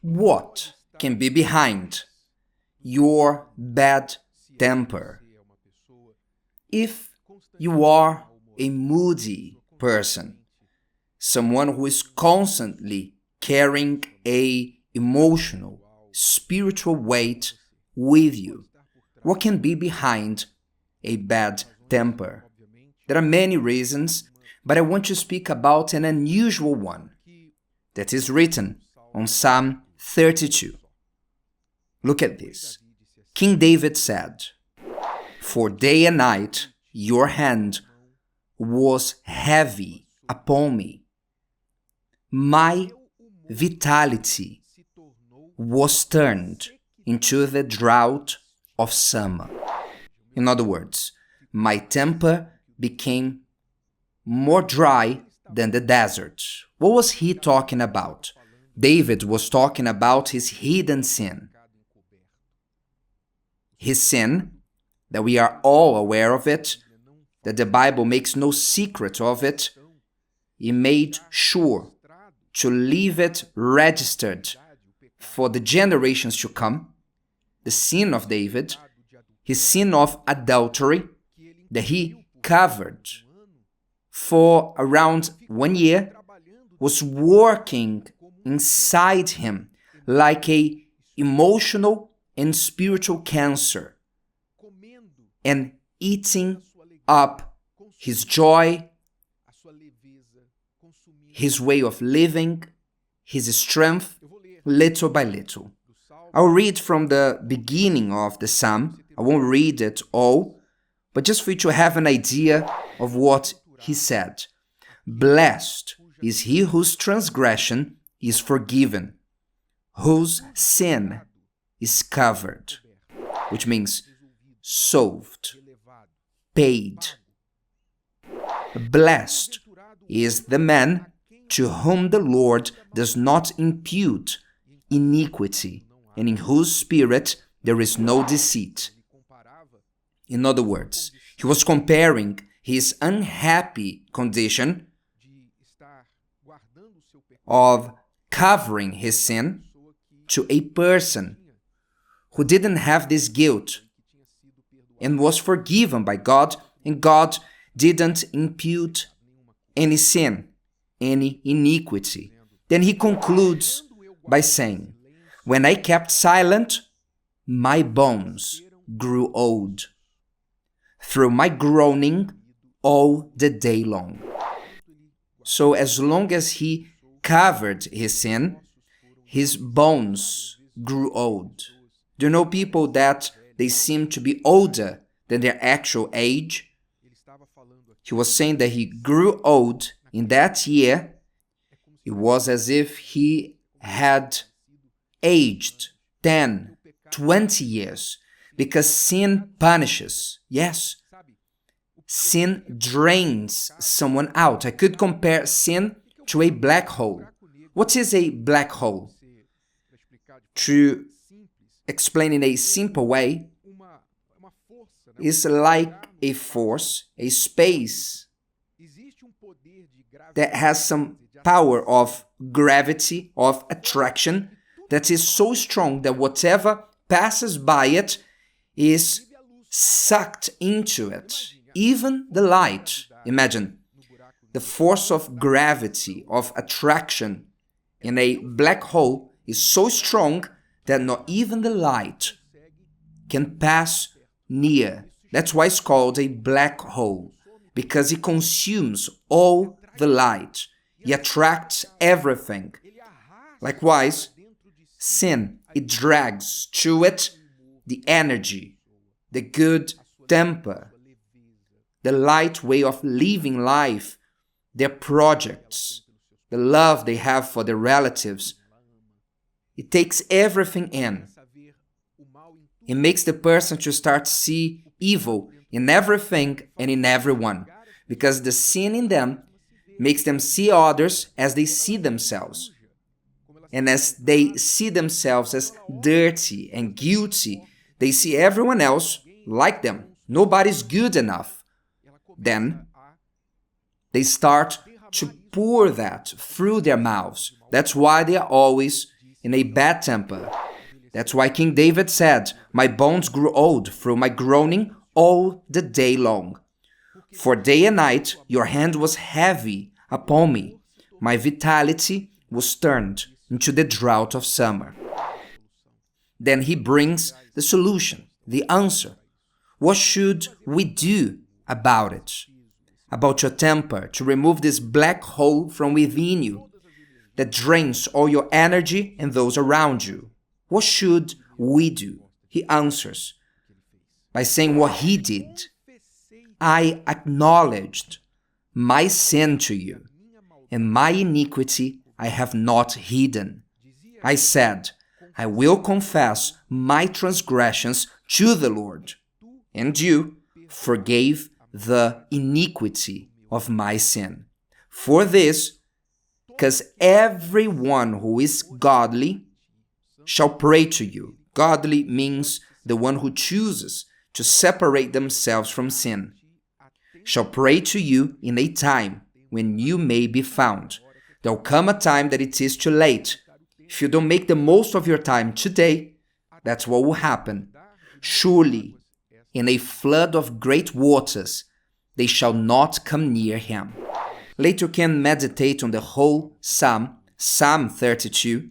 What can be behind your bad temper? If you are a moody person, someone who is constantly carrying a emotional, spiritual weight with you, what can be behind a bad temper? There are many reasons, but I want to speak about an unusual one that is written on Psalm 32. Look at this. King David said, "For day and night your hand was heavy upon me. My vitality was turned into the drought of summer." In other words, my temper became more dry than the desert. What was he talking about? David was talking about his hidden sin. His sin, that we are all aware of it, that the Bible makes no secret of it. He made sure to leave it registered for the generations to come. The sin of David, his sin of adultery, that he covered for around 1 year, was working inside him like a emotional and spiritual cancer, and eating up his joy, his way of living, his strength, little by little. I'll read from the beginning of the psalm. I won't read it all, but just for you to have an idea of what he said. "Blessed is he whose transgression is forgiven, whose sin is covered," which means solved, paid. Blessed is the man to whom the Lord does not impute iniquity, and in whose spirit there is no deceit. In other words, he was comparing his unhappy condition of covering his sin to a person who didn't have this guilt and was forgiven by God, and God didn't impute any sin, any iniquity. Then he concludes by saying, "When I kept silent, my bones grew old, through my groaning all the day long." So as long as he covered his sin, his bones grew old. Do you know people that they seem to be older than their actual age? He was saying that he grew old in that year. It was as if he had aged 10, 20 years, because sin punishes. Yes, sin drains someone out. I could compare sin to a black hole. What is a black hole? To explain in a simple way, is like a force, a space that has some power of gravity, of attraction, that is so strong that whatever passes by it is sucked into it. Even the light. Imagine the force of gravity, of attraction in a black hole is so strong that not even the light can pass near. That's why it's called a black hole, because it consumes all the light. It attracts everything. Likewise, sin, it drags to it the energy, the good temper, the light way of living life, their projects, the love they have for their relatives. It takes everything in. It makes the person to start to see evil in everything and in everyone, because the sin in them makes them see others as they see themselves. And as they see themselves as dirty and guilty, they see everyone else like them. Nobody's good enough. Then they start to pour that through their mouths. That's why they are always in a bad temper. That's why King David said, "My bones grew old through my groaning all the day long. For day and night your hand was heavy upon me. My vitality was turned into the drought of summer." Then he brings the solution, the answer. What should we do about it? About your temper, to remove this black hole from within you that drains all your energy and those around you. What should we do? He answers by saying what he did. "I acknowledged my sin to you, and my iniquity I have not hidden. I said, I will confess my transgressions to the Lord, and you forgave the iniquity of my sin. For this, because everyone who is godly shall pray to you." Godly means the one who chooses to separate themselves from sin. "Shall pray to you in a time when you may be found." There will come a time that it is too late. If you don't make the most of your time today, that's what will happen. "Surely, in a flood of great waters, they shall not come near him." Later you can meditate on the whole Psalm, Psalm 32,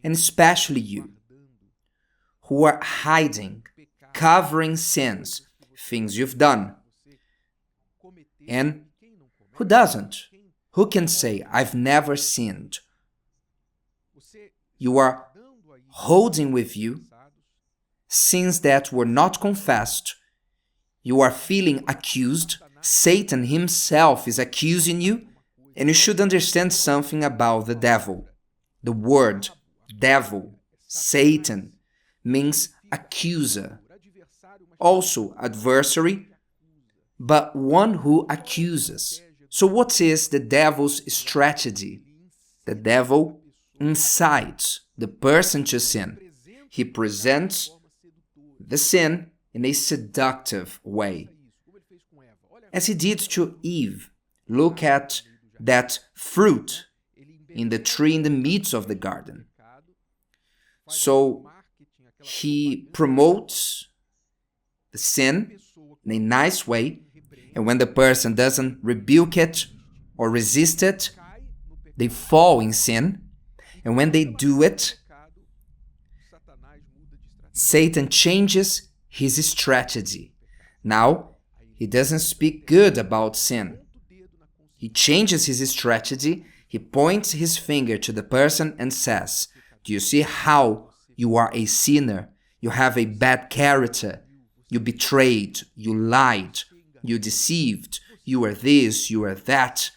and especially you, who are hiding, covering sins, things you've done. And who doesn't? Who can say, "I've never sinned"? You are holding with you sins that were not confessed. You are feeling accused. Satan himself is accusing you, and you should understand something about the devil. The word devil, Satan, means accuser. Also adversary, but one who accuses. So what is the devil's strategy? The devil incites the person to sin. He presents the sin in a seductive way, as he did to Eve. Look at that fruit in the tree in the midst of the garden. So he promotes the sin in a nice way, and when the person doesn't rebuke it or resist it, they fall in sin. And when they do it, Satan changes his strategy. Now, he doesn't speak good about sin. He changes his strategy. He points his finger to the person and says, "Do you see how you are a sinner? You have a bad character. You betrayed, you lied, you deceived, you are this, you are that."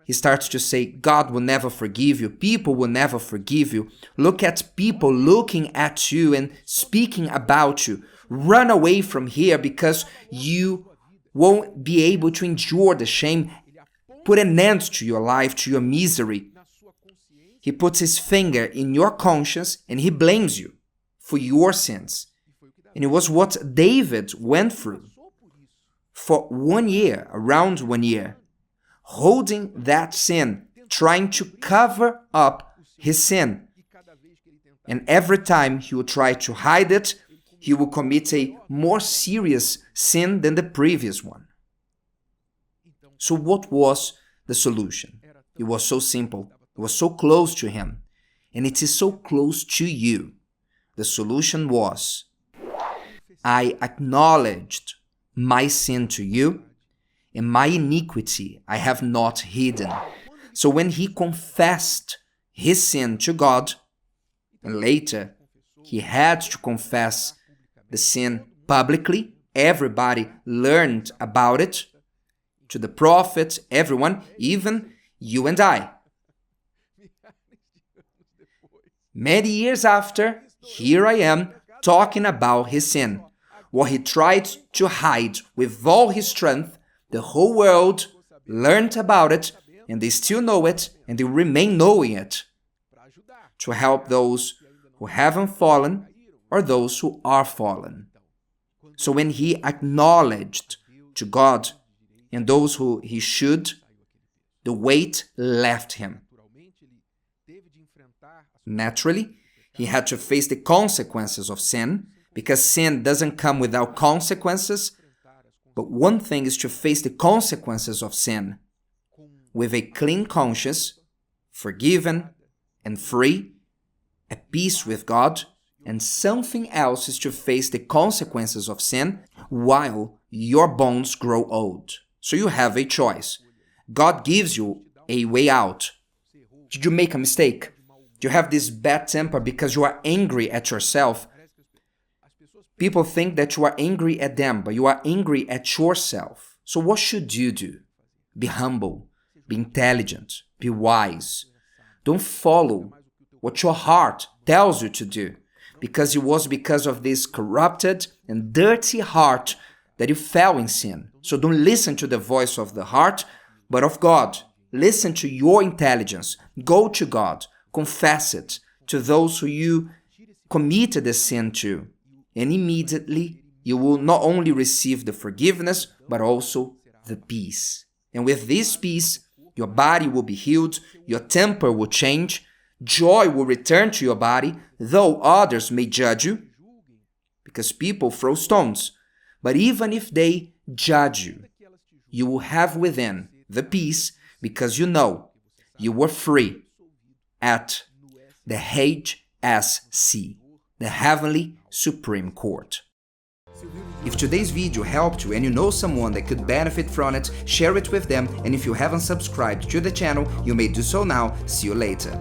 He starts to say, God will never forgive you. People will never forgive you. Look at people looking at you and speaking about you. Run away from here because you won't be able to endure the shame. Put an end to your life, to your misery. He puts his finger in your conscience and he blames you for your sins. And it was what David went through for 1 year, around 1 year, holding that sin, trying to cover up his sin. And every time he would try to hide it, he will commit a more serious sin than the previous one. So what was the solution? It was so simple. It was so close to him. And it is so close to you. The solution was, I acknowledged my sin to you, and my iniquity I have not hidden. So when he confessed his sin to God, and later he had to confess the sin publicly, everybody learned about it, to the prophets, everyone, even you and I. Many years after, here I am talking about his sin, what he tried to hide with all his strength. The whole world learned about it, and they still know it, and they remain knowing it, to help those who haven't fallen or those who are fallen. So when he acknowledged to God and those who he should, the weight left him. Naturally, he had to face the consequences of sin, because sin doesn't come without consequences. But one thing is to face the consequences of sin with a clean conscience, forgiven and free, at peace with God, and something else is to face the consequences of sin while your bones grow old. So you have a choice. God gives you a way out. Did you make a mistake? Do you have this bad temper because you are angry at yourself? People think that you are angry at them, but you are angry at yourself. So what should you do? Be humble, be intelligent, be wise. Don't follow what your heart tells you to do, because it was because of this corrupted and dirty heart that you fell in sin. So don't listen to the voice of the heart, but of God. Listen to your intelligence. Go to God. Confess it to those who you committed the sin to. And immediately you will not only receive the forgiveness, but also the peace. And with this peace, your body will be healed, your temper will change, joy will return to your body, though others may judge you, because people throw stones. But even if they judge you, you will have within the peace, because you know you were free at the HSC, the Heavenly Supreme Court. If today's video helped you and you know someone that could benefit from it, share it with them, and if you haven't subscribed to the channel, you may do so now. See you later.